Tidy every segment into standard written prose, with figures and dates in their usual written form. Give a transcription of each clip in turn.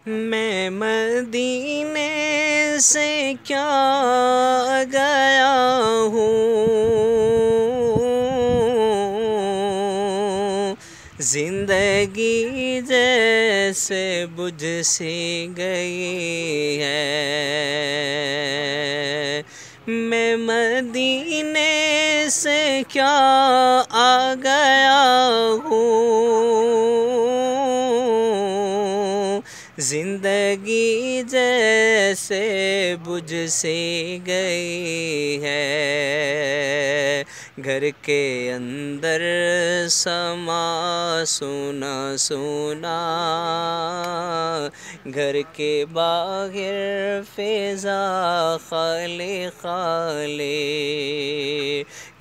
میں مدینے سے کیا گیا ہوں، زندگی جیسے بجھ سی گئی ہے۔ میں مدینے سے کیا آ گیا ہوں، زندگی جیسے بجھ سی گئی ہے۔ گھر کے اندر سما سونا سونا، گھر کے باہر فضا خالی خالی،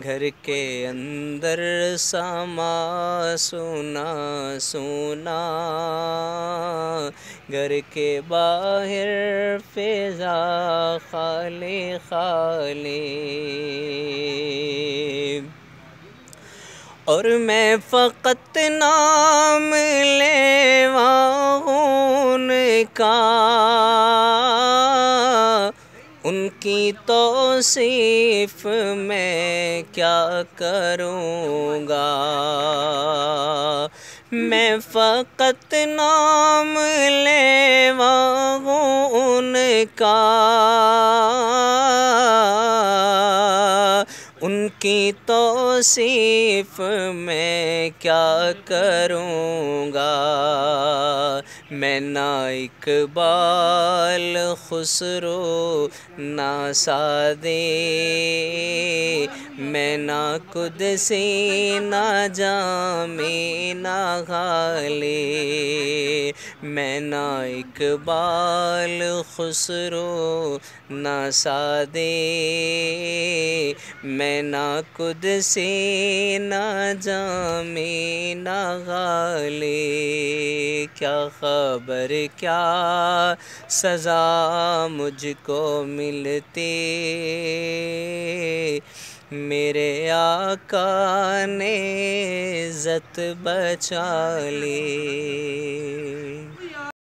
گھر کے اندر سما سونا سونا، گھر کے باہر فضا خالی خالی۔ اور میں فقط نام لیوا ہوں ان کا، ان کی توصیف میں کیا کروں گا۔ میں فقط نام لیوا ہوں ان کا، ان کی توصیف میں کیا کروں گا۔ میں نہ اقبال خسرو نہ سعدی، میں نہ قدسی نہ جامی نہ غالی، میں نہ اقبال خسرو نہ سعدی، میں نہ قدسی نہ جامی نہ غالی۔ کیا خبر کیا سزا مجھ کو ملتی، میرے آقا نے عزت بچا لی۔